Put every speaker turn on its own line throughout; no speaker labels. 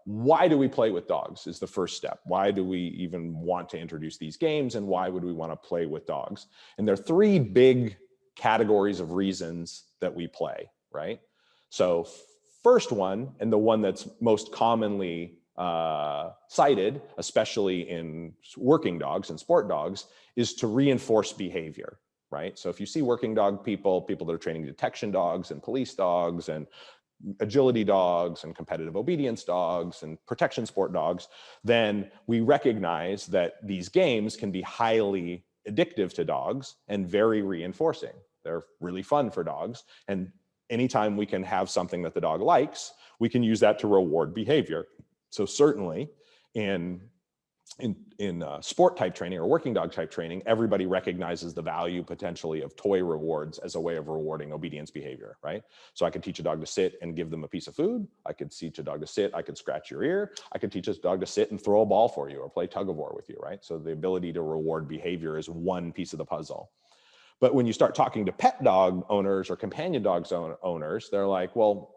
why do we play with dogs is the first step. Why do we even want to introduce these games, and why would we want to play with dogs? And there are three big categories of reasons that we play, right? So first one, and the one that's most commonly cited, especially in working dogs and sport dogs, is to reinforce behavior, right? So if you see working dog people that are training detection dogs and police dogs and agility dogs and competitive obedience dogs and protection sport dogs, then we recognize that these games can be highly addictive to dogs and very reinforcing. They're really fun for dogs. And anytime we can have something that the dog likes, we can use that to reward behavior. So certainly in sport type training or working dog type training, everybody recognizes the value potentially of toy rewards as a way of rewarding obedience behavior, right? So I could teach a dog to sit and give them a piece of food. I could teach a dog to sit. I could scratch your ear. I could teach a dog to sit and throw a ball for you or play tug of war with you, right? So the ability to reward behavior is one piece of the puzzle. But when you start talking to pet dog owners or companion dogs owners, they're like, well,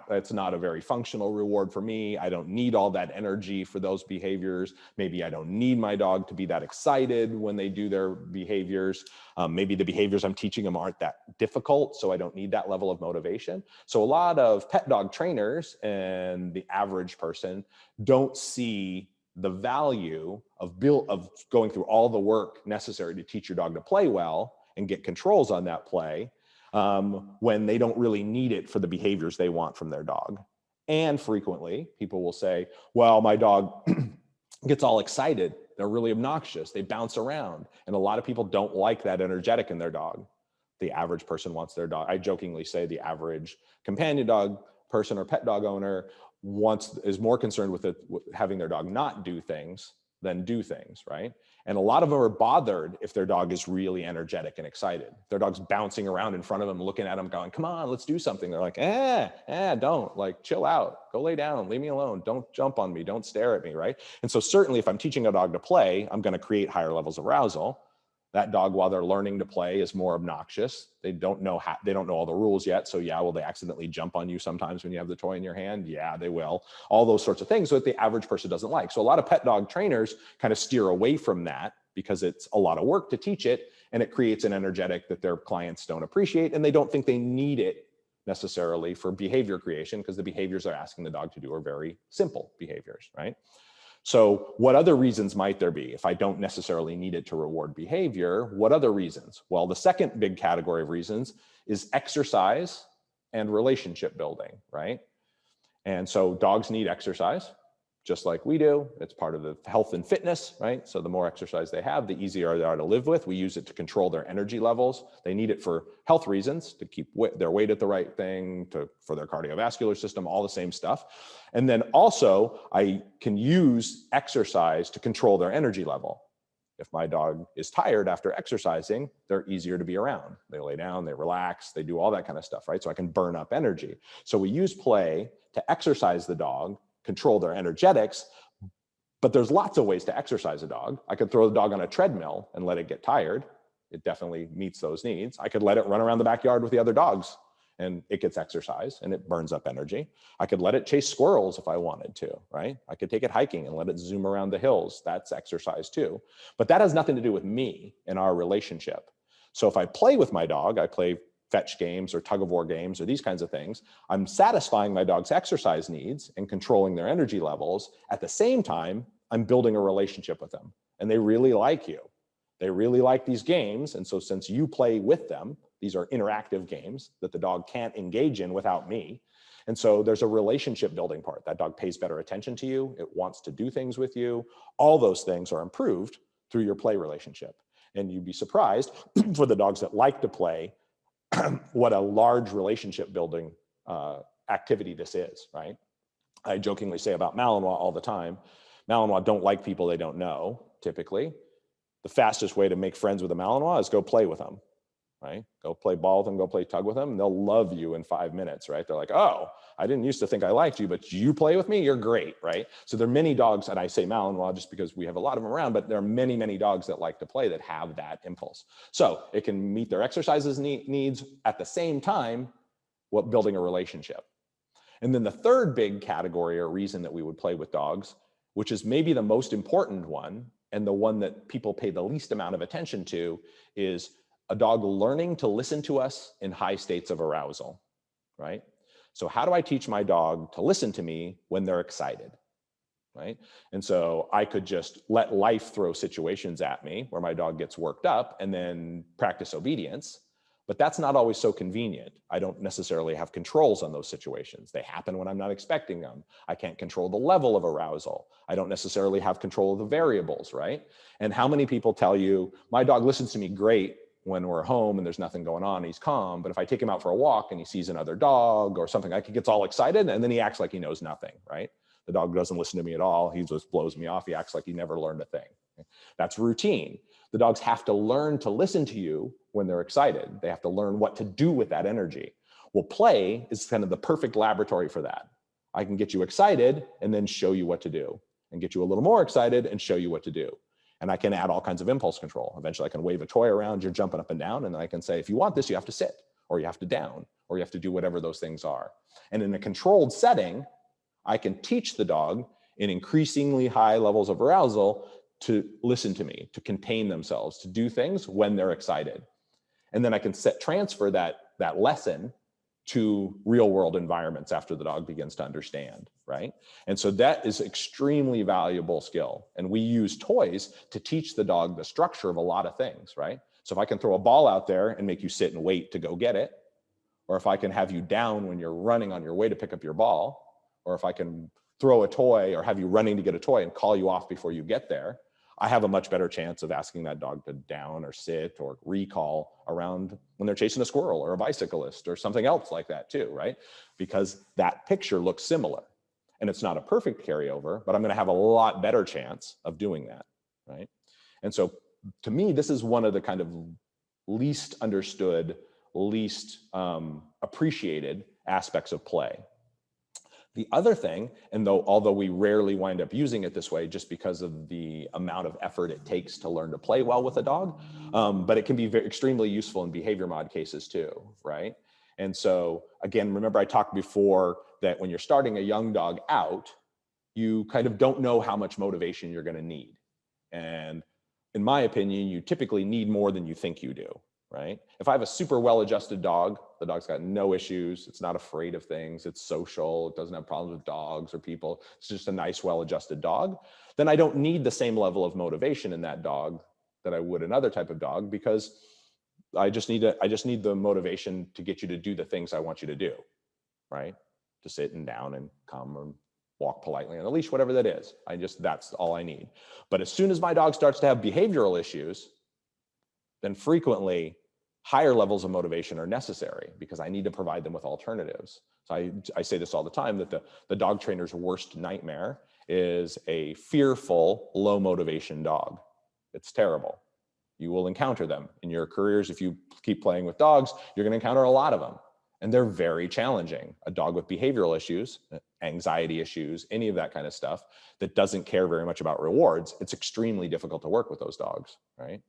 that's not a very functional reward for me. I don't need all that energy for those behaviors. Maybe I don't need my dog to be that excited when they do their behaviors. Maybe the behaviors I'm teaching them aren't that difficult, so I don't need that level of motivation. So a lot of pet dog trainers and the average person don't see the value of going through all the work necessary to teach your dog to play well and get controls on that play, when they don't really need it for the behaviors they want from their dog. And frequently, people will say, well, my dog gets all excited. They're really obnoxious. They bounce around. And a lot of people don't like that energetic in their dog. The average person wants their dog. I jokingly say the average companion dog person or pet dog owner is more concerned with having their dog not do things than do things, right? And a lot of them are bothered if their dog is really energetic and excited. Their dog's bouncing around in front of them, looking at them, going, come on, let's do something. They're like, don't, like, chill out, go lay down, leave me alone, don't jump on me, don't stare at me, right? And so certainly if I'm teaching a dog to play, I'm gonna create higher levels of arousal. That dog, while they're learning to play, is more obnoxious. They don't know all the rules yet. So yeah, will they accidentally jump on you sometimes when you have the toy in your hand? Yeah, they will. All those sorts of things that the average person doesn't like. So a lot of pet dog trainers kind of steer away from that because it's a lot of work to teach it, and it creates an energetic that their clients don't appreciate, and they don't think they need it necessarily for behavior creation, because the behaviors they're asking the dog to do are very simple behaviors, right? So what other reasons might there be? If I don't necessarily need it to reward behavior, what other reasons? Well, the second big category of reasons is exercise and relationship building, right? And so dogs need exercise, just like we do. It's part of the health and fitness, right? So the more exercise they have, the easier they are to live with. We use it to control their energy levels. They need it for health reasons, to keep their weight at the right thing, for their cardiovascular system, all the same stuff. And then also, I can use exercise to control their energy level. If my dog is tired after exercising, they're easier to be around. They lay down, they relax, they do all that kind of stuff, right? So I can burn up energy. So we use play to exercise the dog, control their energetics, but there's lots of ways to exercise a dog. I could throw the dog on a treadmill and let it get tired. It definitely meets those needs. I could let it run around the backyard with the other dogs and it gets exercise and it burns up energy. I could let it chase squirrels if I wanted to, right? I could take it hiking and let it zoom around the hills. That's exercise too. But that has nothing to do with me and our relationship. So if I play with my dog, I play fetch games or tug of war games or these kinds of things, I'm satisfying my dog's exercise needs and controlling their energy levels. At the same time, I'm building a relationship with them, and they really like you. They really like these games. And so since you play with them, these are interactive games that the dog can't engage in without me. And so there's a relationship building part. That dog pays better attention to you. It wants to do things with you. All those things are improved through your play relationship. And you'd be surprised for the dogs that like to play what a large relationship building activity this is, right? I jokingly say about Malinois all the time, Malinois don't like people they don't know, typically. The fastest way to make friends with a Malinois is go play with them, right? Go play ball with them, go play tug with them, and they'll love you in 5 minutes, right? They're like, oh, I didn't used to think I liked you, but you play with me, you're great, right? So there are many dogs, and I say Malinois just because we have a lot of them around, but there are many, many dogs that like to play that have that impulse. So it can meet their exercises needs at the same time, building a relationship. And then the third big category or reason that we would play with dogs, which is maybe the most important one and the one that people pay the least amount of attention to, is a dog learning to listen to us in high states of arousal, right? So how do I teach my dog to listen to me when they're excited, right? And so I could just let life throw situations at me where my dog gets worked up and then practice obedience. But that's not always so convenient. I don't necessarily have controls on those situations. They happen when I'm not expecting them. I can't control the level of arousal. I don't necessarily have control of the variables, right? And how many people tell you, my dog listens to me great when we're home and there's nothing going on, he's calm, but if I take him out for a walk and he sees another dog or something, he gets all excited and then he acts like he knows nothing, right? The dog doesn't listen to me at all. He just blows me off. He acts like he never learned a thing. That's routine. The dogs have to learn to listen to you when they're excited. They have to learn what to do with that energy. Well, play is kind of the perfect laboratory for that. I can get you excited and then show you what to do, and get you a little more excited and show you what to do. And I can add all kinds of impulse control. Eventually I can wave a toy around, you're jumping up and down, and I can say, if you want this, you have to sit, or you have to down, or you have to do whatever those things are. And in a controlled setting, I can teach the dog in increasingly high levels of arousal to listen to me, to contain themselves, to do things when they're excited. And then I can transfer that lesson to real world environments after the dog begins to understand, right? And so that is extremely valuable skill. And we use toys to teach the dog the structure of a lot of things, right? So if I can throw a ball out there and make you sit and wait to go get it, or if I can have you down when you're running on your way to pick up your ball, or if I can throw a toy or have you running to get a toy and call you off before you get there, I have a much better chance of asking that dog to down or sit or recall around when they're chasing a squirrel or a bicyclist or something else like that too, right? Because that picture looks similar. And it's not a perfect carryover, but I'm going to have a lot better chance of doing that, right? And so to me, this is one of the kind of least understood, least appreciated aspects of play. The other thing, and although we rarely wind up using it this way just because of the amount of effort it takes to learn to play well with a dog, but it can be extremely useful in behavior mod cases too, right? And so again, remember I talked before that when you're starting a young dog out, you kind of don't know how much motivation you're going to need. And in my opinion, you typically need more than you think you do, right? If I have a super well-adjusted dog, the dog's got no issues, it's not afraid of things, it's social, it doesn't have problems with dogs or people, it's just a nice, well-adjusted dog, then I don't need the same level of motivation in that dog that I would another type of dog, because I just need the motivation to get you to do the things I want you to do, right? To sit and down and come and walk politely on the leash, whatever that is. That's all I need. But as soon as my dog starts to have behavioral issues, then frequently higher levels of motivation are necessary because I need to provide them with alternatives. So I say this all the time, that the dog trainer's worst nightmare is a fearful, low motivation dog. It's terrible. You will encounter them in your careers. If you keep playing with dogs, you're going to encounter a lot of them. And they're very challenging. A dog with behavioral issues, anxiety issues, any of that kind of stuff that doesn't care very much about rewards, it's extremely difficult to work with those dogs, right?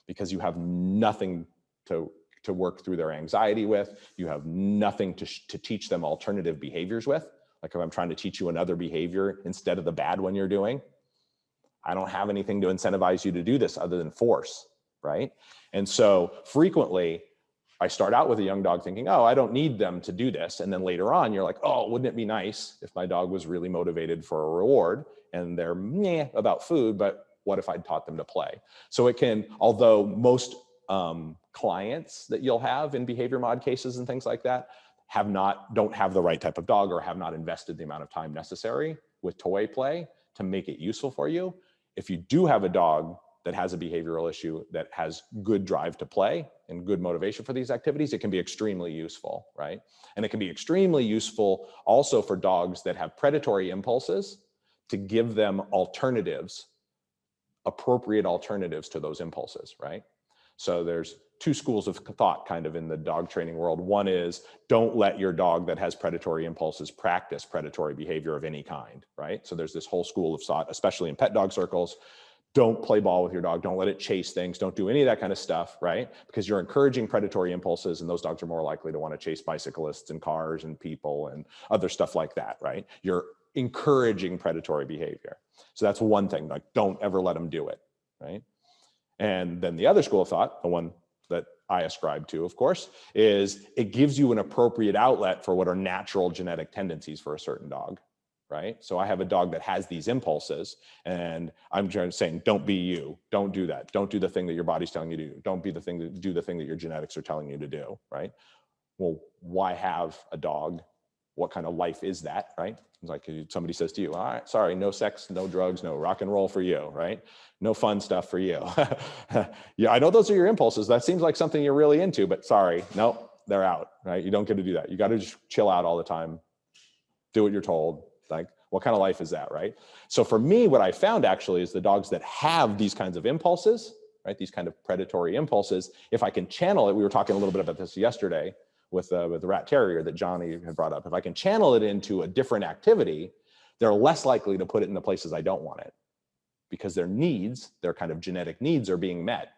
Because you have nothing to work through their anxiety with. You have nothing to teach them alternative behaviors with. Like if I'm trying to teach you another behavior instead of the bad one you're doing, I don't have anything to incentivize you to do this other than force, right? And so frequently I start out with a young dog thinking, oh, I don't need them to do this. And then later on, you're like, oh, wouldn't it be nice if my dog was really motivated for a reward and they're meh about food, but what if I'd taught them to play? So it can, although most clients that you'll have in behavior mod cases and things like that don't have the right type of dog or have not invested the amount of time necessary with toy play to make it useful for you. If you do have a dog that has a behavioral issue that has good drive to play and good motivation for these activities, it can be extremely useful, right? And it can be extremely useful also for dogs that have predatory impulses to give them alternatives, appropriate alternatives to those impulses, right? So there's two schools of thought kind of in the dog training world. One is don't let your dog that has predatory impulses practice predatory behavior of any kind, right? So there's this whole school of thought, especially in pet dog circles. don't play ball with your dog. Don't let it chase things. Don't do any of that kind of stuff, right? Because you're encouraging predatory impulses, and those dogs are more likely to want to chase bicyclists and cars and people and other stuff like that, right? You're encouraging predatory behavior. So that's one thing, like don't ever let them do it, right? And then the other school of thought, the one that I ascribe to, of course, is it gives you an appropriate outlet for what are natural genetic tendencies for a certain dog, right? So I have a dog that has these impulses, and I'm just saying, don't be you. Don't do that. Don't do the thing that your body's telling you to do. Don't be the thing that do the thing that your genetics are telling you to do, right? Well, why have a dog? What kind of life is that, right? It's like somebody says to you, all right, sorry, no sex, no drugs, no rock and roll for you, right? No fun stuff for you. Yeah, I know those are your impulses. That seems like something you're really into, but sorry, no, they're out, right? You don't get to do that. You got to just chill out all the time. Do what you're told. Like, what kind of life is that, right? So for me, what I found actually is the dogs that have these kinds of impulses, right? These kind of predatory impulses, if I can channel it, we were talking a little bit about this yesterday with the rat terrier that Johnny had brought up. If I can channel it into a different activity, they're less likely to put it in the places I don't want it, because their needs, their kind of genetic needs are being met.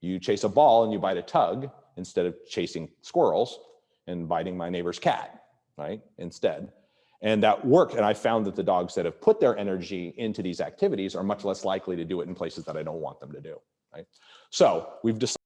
You chase a ball and you bite a tug instead of chasing squirrels and biting my neighbor's cat, right? Instead. And that worked. And I found that the dogs that have put their energy into these activities are much less likely to do it in places that I don't want them to do, right? So we've decided